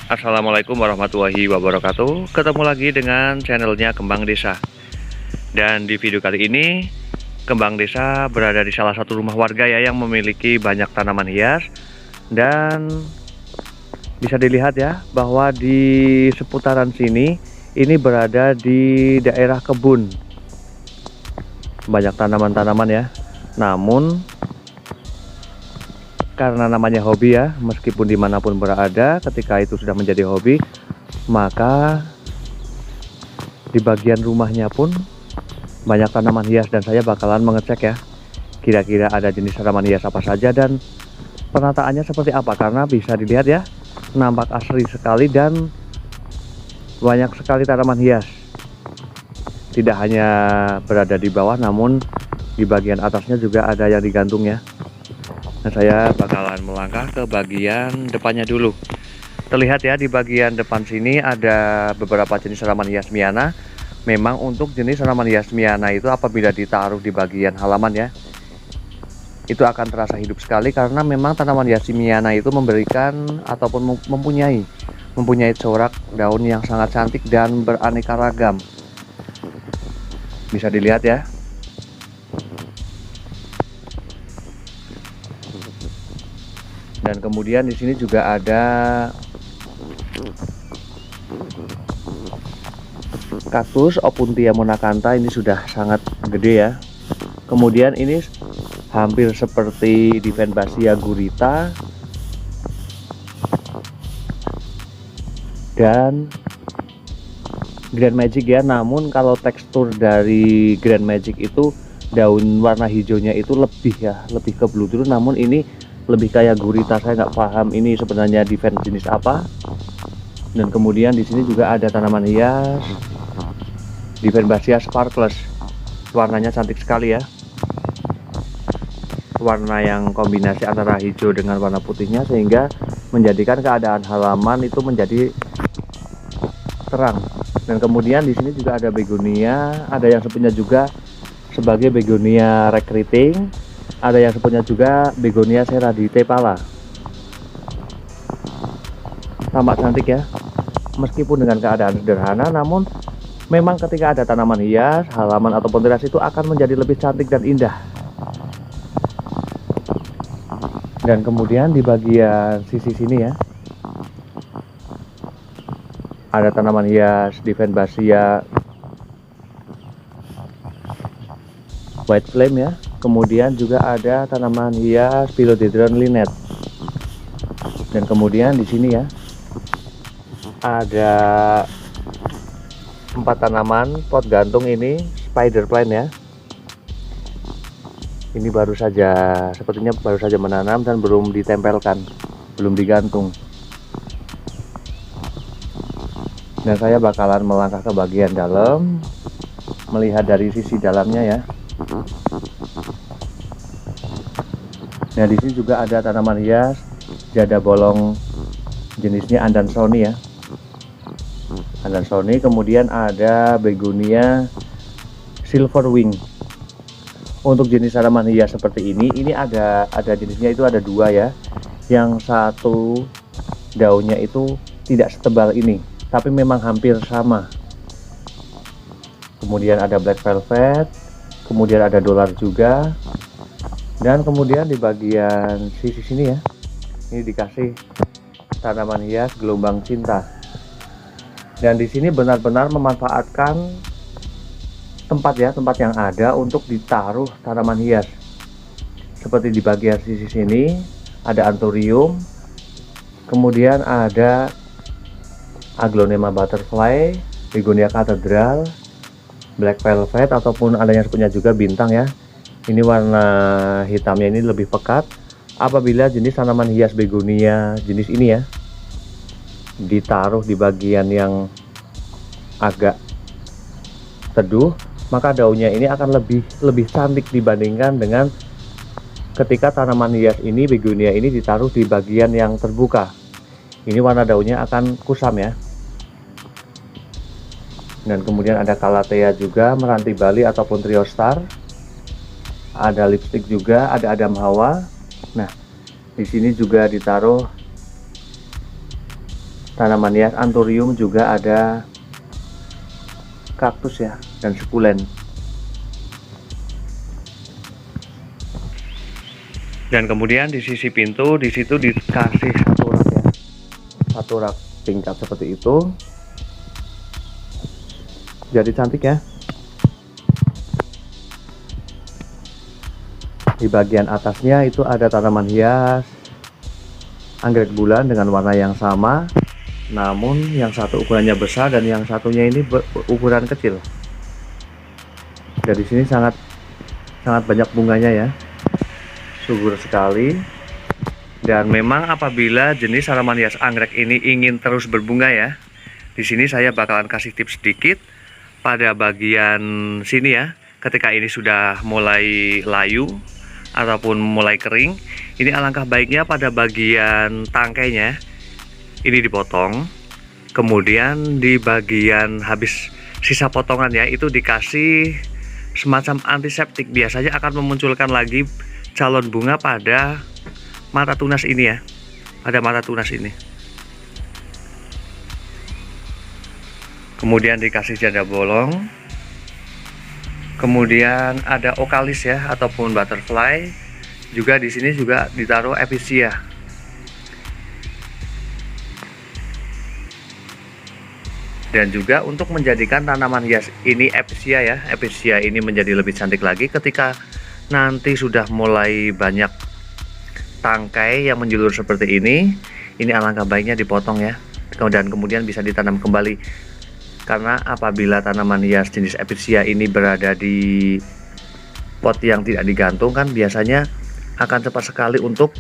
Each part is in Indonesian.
Assalamualaikum warahmatullahi wabarakatuh. Ketemu lagi dengan channelnya Kembang Desa. Dan di video kali ini Kembang Desa berada di salah satu rumah warga ya yang memiliki banyak tanaman hias. Dan bisa dilihat ya bahwa di seputaran sini ini berada di daerah kebun. Banyak tanaman-tanaman ya. Namun karena namanya hobi ya, meskipun dimanapun berada, ketika itu sudah menjadi hobi, maka di bagian rumahnya pun banyak tanaman hias. Dan saya bakalan mengecek ya, kira-kira ada jenis tanaman hias apa saja dan penataannya seperti apa. Karena bisa dilihat ya, nampak asri sekali dan banyak sekali tanaman hias. Tidak hanya berada di bawah, namun di bagian atasnya juga ada yang digantung ya. Nah, saya bakalan melangkah ke bagian depannya dulu. Terlihat ya di bagian depan sini ada beberapa jenis tanaman hias miana. Memang untuk jenis tanaman hias miana itu apabila ditaruh di bagian halaman ya, itu akan terasa hidup sekali karena memang tanaman hias miana itu memberikan ataupun mempunyai corak daun yang sangat cantik dan beraneka ragam. Bisa dilihat ya. Dan kemudian di sini juga ada kaktus Opuntia monacantha, ini sudah sangat gede ya. Kemudian ini hampir seperti Divenbasia gurita dan Grand Magic ya. Namun kalau tekstur dari Grand Magic itu daun warna hijaunya itu lebih ke blue dulu, namun ini lebih kayak gurita. Saya nggak paham ini sebenarnya Diven jenis apa. Dan kemudian di sini juga ada tanaman hias Divenbasia sparkles, warnanya cantik sekali ya, warna yang kombinasi antara hijau dengan warna putihnya sehingga menjadikan keadaan halaman itu menjadi terang. Dan kemudian di sini juga ada begonia, ada yang sepunya juga sebagai begonia recruiting, ada yang sepunya juga begonia seradite pala. Tampak cantik ya, meskipun dengan keadaan sederhana, namun memang ketika ada tanaman hias, halaman ataupun teras itu akan menjadi lebih cantik dan indah. Dan kemudian di bagian sisi sini ya, ada tanaman hias Divenbasia white flame ya. Kemudian juga ada tanaman hias Philodendron linet. Dan kemudian di sini ya ada 4 tanaman pot gantung, ini spider plant ya. Ini sepertinya baru saja menanam dan belum ditempelkan, belum digantung. Dan saya bakalan melangkah ke bagian dalam, melihat dari sisi dalamnya ya. Nah, di sini juga ada tanaman hias jada bolong jenisnya Andansoni ya. Andansoni, kemudian ada begonia silver wing. Untuk jenis tanaman hias seperti ini ada jenisnya itu ada 2 ya. Yang satu daunnya itu tidak setebal ini, tapi memang hampir sama. Kemudian ada black velvet, kemudian ada dolar juga. Dan kemudian di bagian sisi sini ya, ini dikasih tanaman hias gelombang cinta. Dan di sini benar-benar memanfaatkan tempat yang ada untuk ditaruh tanaman hias. Seperti di bagian sisi sini ada anthurium, kemudian ada aglonema butterfly, begonia katedral, black velvet, ataupun ada yang punya juga bintang ya. Ini warna hitamnya ini lebih pekat. Apabila jenis tanaman hias begonia jenis ini ya ditaruh di bagian yang agak teduh, maka daunnya ini akan lebih cantik dibandingkan dengan ketika tanaman hias ini begonia ini ditaruh di bagian yang terbuka. Ini warna daunnya akan kusam ya. Dan kemudian ada calathea juga, meranti Bali ataupun trio star. Ada lipstick juga, ada Adam Hawa. Nah, di sini juga ditaruh tanaman hias anthurium, juga ada kaktus ya, dan sukulen. Dan kemudian di sisi pintu di situ dikasih satu rak ya, satu rak tingkat seperti itu. Jadi cantik ya. Di bagian atasnya itu ada tanaman hias anggrek bulan dengan warna yang sama, namun yang satu ukurannya besar dan yang satunya ini ukuran kecil. Jadi sini sangat banyak bunganya ya, subur sekali. Dan memang apabila jenis tanaman hias anggrek ini ingin terus berbunga ya, di sini saya bakalan kasih tips sedikit pada bagian sini ya. Ketika ini sudah mulai layu ataupun mulai kering, ini alangkah baiknya pada bagian tangkainya ini dipotong. Kemudian di bagian habis sisa potongannya itu dikasih semacam antiseptik. Biasanya akan memunculkan lagi calon bunga pada mata tunas ini ya, pada mata tunas ini. Kemudian dikasih janda bolong. Kemudian ada okalis ya, ataupun butterfly. Juga di sini juga ditaruh epicea. Dan juga untuk menjadikan tanaman hias ini epicea ya, epicea ini menjadi lebih cantik lagi ketika nanti sudah mulai banyak tangkai yang menjulur seperti ini alangkah baiknya dipotong ya, dan kemudian bisa ditanam kembali. Karena apabila tanaman hias jenis epicea ini berada di pot yang tidak digantung, kan biasanya akan cepat sekali untuk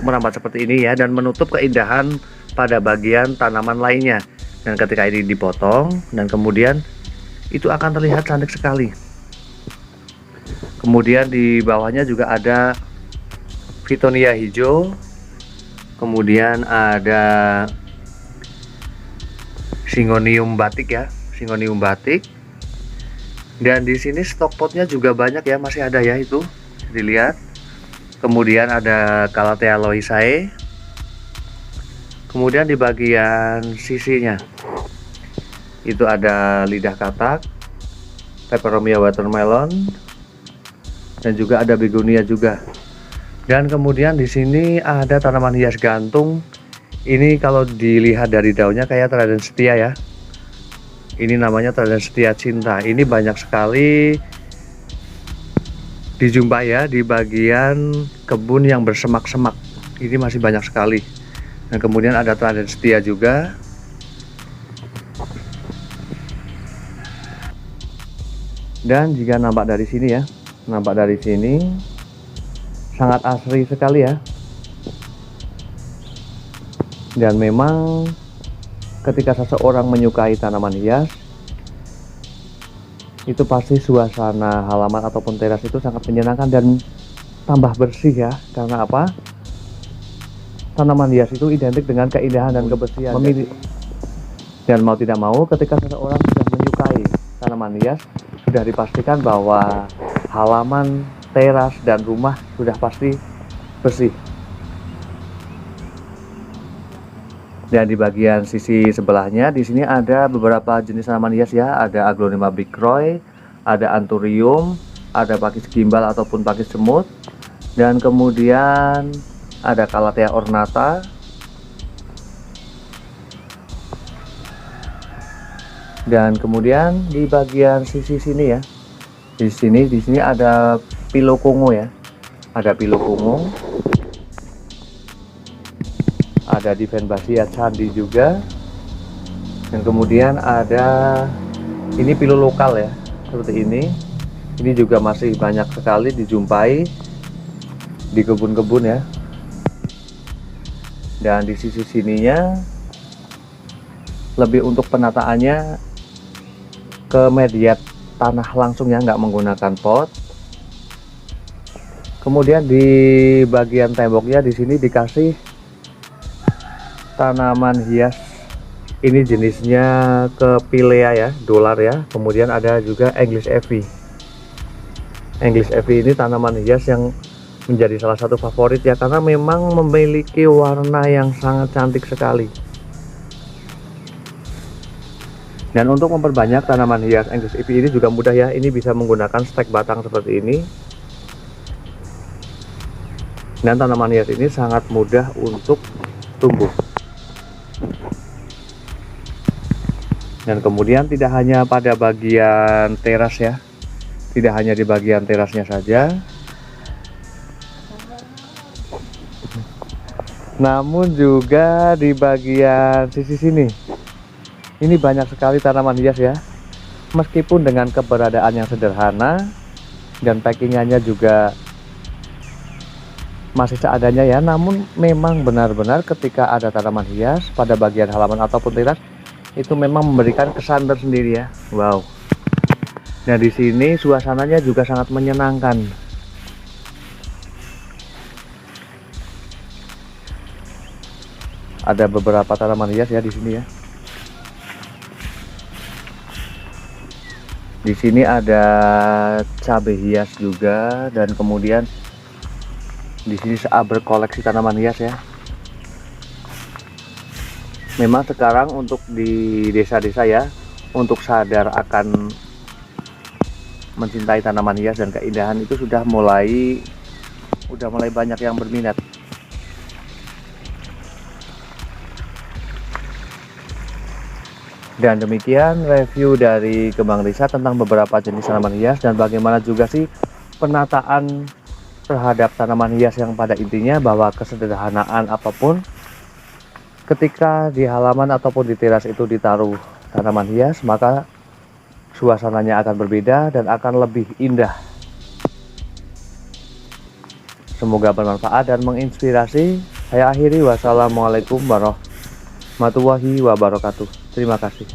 merambat seperti ini ya, dan menutup keindahan pada bagian tanaman lainnya. Dan ketika ini dipotong dan kemudian itu akan terlihat cantik sekali. Kemudian di bawahnya juga ada Fittonia hijau, kemudian ada Syngonium batik ya, Syngonium batik. Dan di sini stok potnya juga banyak ya, masih ada ya, itu dilihat. Kemudian ada Calathea loisae. Kemudian di bagian sisinya itu ada lidah katak, Peperomia watermelon, dan juga ada begonia juga. Dan kemudian di sini ada tanaman hias gantung. Ini kalau dilihat dari daunnya kayak teladan setia ya. Ini namanya teladan setia cinta. Ini banyak sekali dijumpai ya di bagian kebun yang bersemak-semak. Ini masih banyak sekali. Dan kemudian ada teladan setia juga. Dan jika nampak dari sini ya, nampak dari sini sangat asri sekali ya. Dan memang ketika seseorang menyukai tanaman hias, itu pasti suasana halaman ataupun teras itu sangat menyenangkan dan tambah bersih ya. Karena apa? Tanaman hias itu identik dengan keindahan dan kebersihan. Dan mau tidak mau, ketika seseorang sudah menyukai tanaman hias, sudah dipastikan bahwa halaman, teras, dan rumah sudah pasti bersih. Dan di bagian sisi sebelahnya di sini ada beberapa jenis tanaman hias ya, ada Aglonema bigroy, ada anthurium, ada pakis gimbal ataupun pakis semut, dan kemudian ada Calathea ornata, dan kemudian di bagian sisi sini ya, di sini ada Pilocongo ya, ada Pilocongo. Ada Divenbasia candi juga. Dan kemudian ada ini pilu lokal ya, seperti ini. Ini juga masih banyak sekali dijumpai di kebun-kebun ya. Dan di sisi sininya lebih untuk penataannya ke media tanah langsung ya, nggak menggunakan pot. Kemudian di bagian temboknya di sini dikasih tanaman hias, ini jenisnya Kepilea ya, dolar ya. Kemudian ada juga English Ivy. English Ivy ini tanaman hias yang menjadi salah satu favorit ya, karena memang memiliki warna yang sangat cantik sekali. Dan untuk memperbanyak tanaman hias English Ivy ini juga mudah ya. Ini bisa menggunakan stek batang seperti ini. Dan tanaman hias ini sangat mudah untuk tumbuh. Dan kemudian tidak hanya pada bagian teras ya, tidak hanya di bagian terasnya saja, namun juga di bagian sisi sini. Ini banyak sekali tanaman hias ya. Meskipun dengan keberadaan yang sederhana dan packingannya juga masih seadanya ya, namun memang benar-benar ketika ada tanaman hias pada bagian halaman ataupun teras, itu memang memberikan kesan tersendiri ya. Wow. Nah, di sini suasananya juga sangat menyenangkan. Ada beberapa tanaman hias ya di sini ya. Di sini ada cabai hias juga, dan kemudian di sini saya berkoleksi tanaman hias ya. Memang sekarang untuk di desa-desa ya, untuk sadar akan mencintai tanaman hias dan keindahan itu sudah mulai banyak yang berminat. Dan demikian review dari Kembang Risa tentang beberapa jenis tanaman hias dan bagaimana juga sih penataan terhadap tanaman hias yang pada intinya bahwa kesederhanaan apapun ketika di halaman ataupun di teras itu ditaruh tanaman hias, maka suasananya akan berbeda dan akan lebih indah. Semoga bermanfaat dan menginspirasi. Saya akhiri, wassalamualaikum warahmatullahi wabarakatuh. Terima kasih.